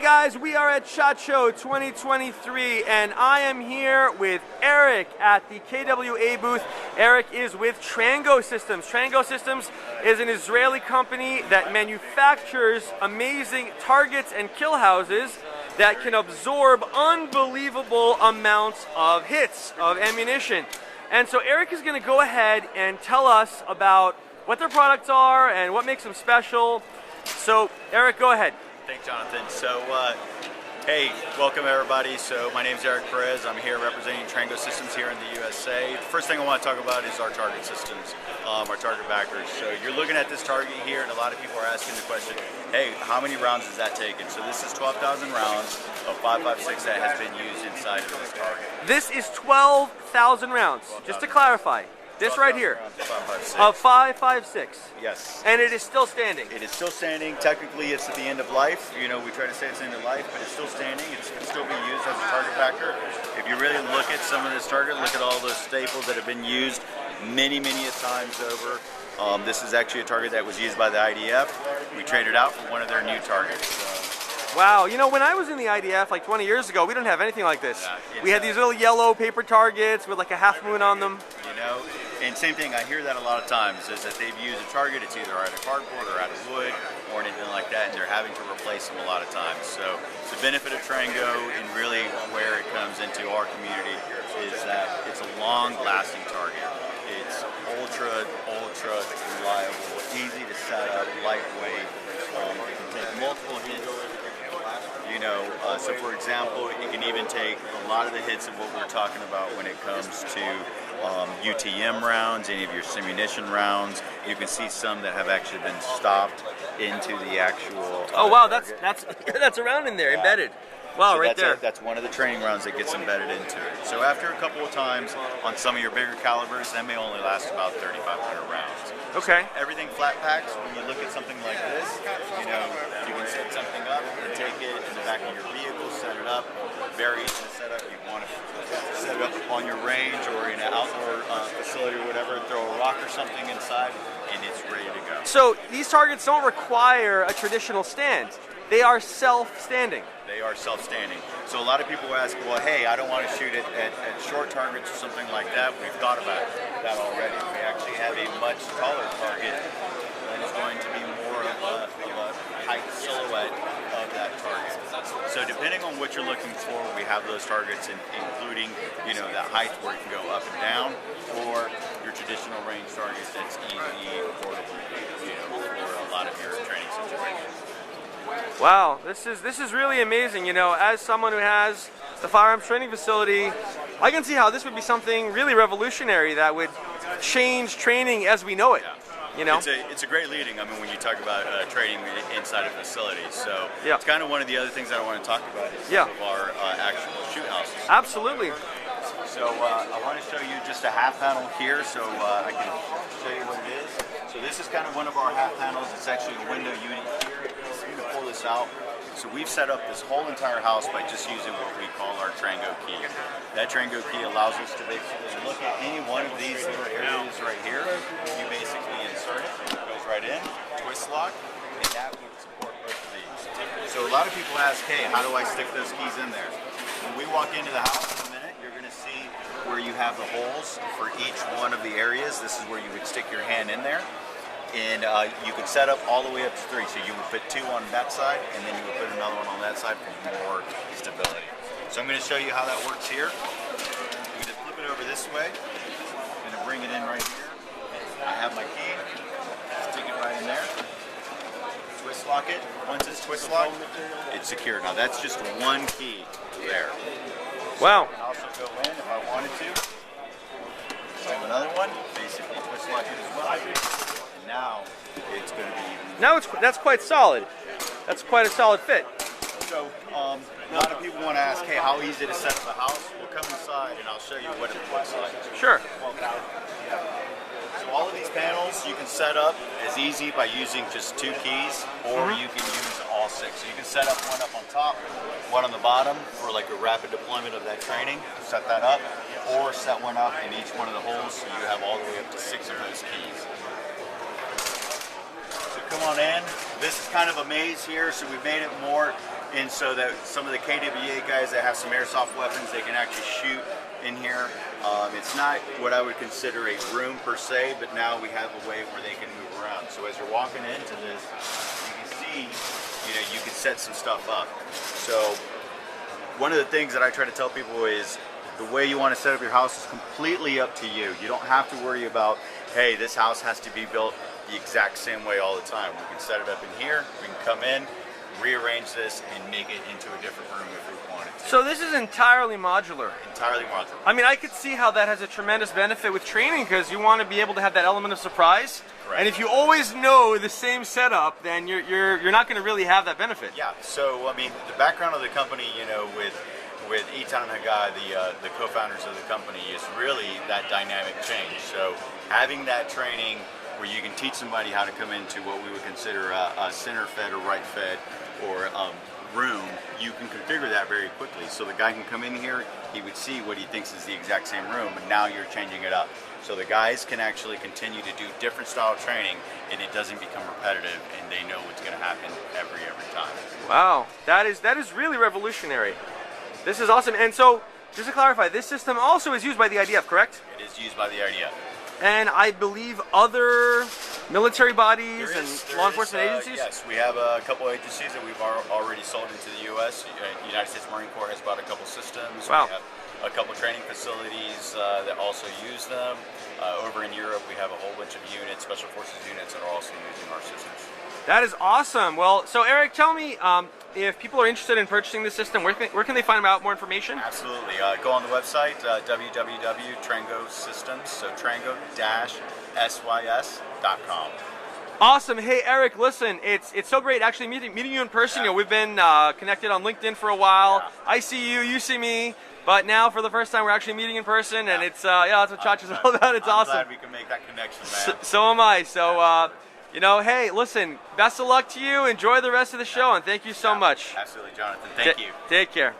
guys, we are at SHOT Show 2023 and I am here with Eric at the KWA booth. Eric is with Trango Systems. Trango Systems is an Israeli company that manufactures amazing targets and kill houses that can absorb unbelievable amounts of hits, of ammunition. And so Eric is going to go ahead and tell us about what their products are and what makes them special. So Eric, go ahead. Thanks, Jonathan. So, hey, welcome everybody. So, my name is Eric Perez. I'm here representing Trango Systems here in the USA. The first thing I want to talk about is our target systems, our target backers. So, you're looking at this target here, and a lot of people are asking the question, hey, how many rounds is that taken? So, this is 12,000 rounds of 5.56 that has been used inside of this target. This is 12,000 rounds, just to clarify. This right here, of 5.56. Yes. And it is still standing. It is still standing. Technically, it's at the end of life. You know, we try to say it's the end of life, but it's still standing. It's still being used as a target backer. If you really look at some of this target, look at all those staples that have been used many a times over. This is actually a target that was used by the IDF. We traded out for one of their new targets. Wow, you know, when I was in the IDF like 20 years ago, we didn't have anything like this. Yeah, we had these little yellow paper targets with like a half moon on them. You know, and same thing, I hear that a lot of times, is that they've used a target, it's either out of cardboard or out of wood or anything like that, and they're having to replace them a lot of times. So the benefit of Trango and really where it comes into our community is that it's a long-lasting target. It's ultra reliable, easy to set up, lightweight, it can take multiple hits. You know, so for example, it can even take a lot of the hits of what we're talking about when it comes to UTM rounds, any of your simunition rounds. You can see some that have actually been stopped into the actual. Oh wow, that's around in there, yeah. Embedded. Wow, so right there. That's one of the training rounds that gets embedded into it. So after a couple of times on some of your bigger calibers, that may only last about 3,500 rounds. Okay. So everything flat packs, when you look at something like this, you know, you can set something up and take it in the back of your vehicle, set it up. Very easy to set up. You want to set it up on your range or in an outdoor facility or whatever, throw a rock or something inside, and it's ready to go. So these targets don't require a traditional stand. They are self-standing. They are self-standing. So a lot of people ask, well, hey, I don't want to shoot it at short targets or something like that. We've thought about that already. We actually have a much taller target that is going to be more of a height silhouette of that target. So depending on what you're looking for, we have those targets, including, you know, that height where you can go up and down, or your traditional range target that's easy, portable, you know, for a lot of your training situations. Wow, this is really amazing. You know, as someone who has the firearms training facility, I can see how this would be something really revolutionary that would change training as we know it. Yeah. You know, it's a great leading. I mean, when you talk about training inside a facility, so yeah. It's kind of one of the other things that I want to talk about is some of our actual shoot houses. Absolutely. So I want to show you just a half panel here, so I can show you what it is. So this is kind of one of our half panels. It's actually a window unit here. You can pull this out. So we've set up this whole entire house by just using what we call our Trango key. That Trango key allows us to basically look at any one of these little areas right here. You basically insert it, and it goes right in, twist lock, and that would support both of these. So a lot of people ask, hey, how do I stick those keys in there? When we walk into the house in a minute, you're going to see where you have the holes for each one of the areas. This is where you would stick your hand in there. And you could set up all the way up to 3. So you would put 2 on that side, and then you would put another one on that side for more stability. So I'm going to show you how that works here. You can just flip it over this way. I'm going to bring it in right here. I have my key. Stick it right in there. Twist lock it. Once it's twist locked, it's secure. Now that's just one key there. Wow. So I can also go in if I wanted to. So I have another one. Basically twist lock it as well. Now it's going to be even. Now that's quite solid. That's quite a solid fit. So a lot of people want to ask, hey, how easy to set up a house? We'll come inside and I'll show you what it looks like. Sure. So all of these panels you can set up as easy by using just 2 keys, or you can use all 6. So you can set up one up on top, one on the bottom for like a rapid deployment of that training. Set that up, or set one up in each one of the holes so you have all the way up to 6 of those keys. come on in. This is kind of a maze here, so we made it more in so that some of the KWA guys that have some airsoft weapons, they can actually shoot in here. It's not what I would consider a room per se, but now we have a way where they can move around. So as you're walking into this, you can see, you can set some stuff up. So one of the things that I try to tell people is the way you want to set up your house is completely up to you. You don't have to worry about, hey, this house has to be built the exact same way all the time. We can set it up in here, we can come in, rearrange this, and make it into a different room if we wanted to. So this is entirely modular. Entirely modular. I mean, I could see how that has a tremendous benefit with training because you want to be able to have that element of surprise. Correct. And if you always know the same setup, then you're not going to really have that benefit. Yeah. So I mean, the background of the company, with Eitan and Hagai, the co-founders of the company, is really that dynamic change. So having that training where you can teach somebody how to come into what we would consider a center fed or right fed or room, you can configure that very quickly. So the guy can come in here, he would see what he thinks is the exact same room, and now you're changing it up. So the guys can actually continue to do different style training, and it doesn't become repetitive, and they know what's going to happen every time. Wow, that is really revolutionary. This is awesome. And so, just to clarify, this system also is used by the IDF, correct? It is used by the IDF. And I believe other military bodies and law enforcement agencies? Yes, we have a couple agencies that we've already sold into the U.S. United States Marine Corps has bought a couple systems. Wow. We have a couple training facilities that also use them. Over in Europe, we have a whole bunch of units, special forces units, that are also using our systems. That is awesome. Well, so Eric, tell me, if people are interested in purchasing this system, where can they find out more information? Absolutely. Go on the website, www.Trango Systems, so trango-sys.com. Awesome. Hey, Eric, listen, it's so great actually meeting you in person. Yeah. We've been connected on LinkedIn for a while. Yeah. I see you, you see me. But now, for the first time, we're actually meeting in person, and it's that's what Chacha's all about. It's awesome. I'm glad we can make that connection, man. So am I. So, hey, listen, best of luck to you. Enjoy the rest of the show, and thank you so much. Absolutely, Jonathan. Thank you. Take care.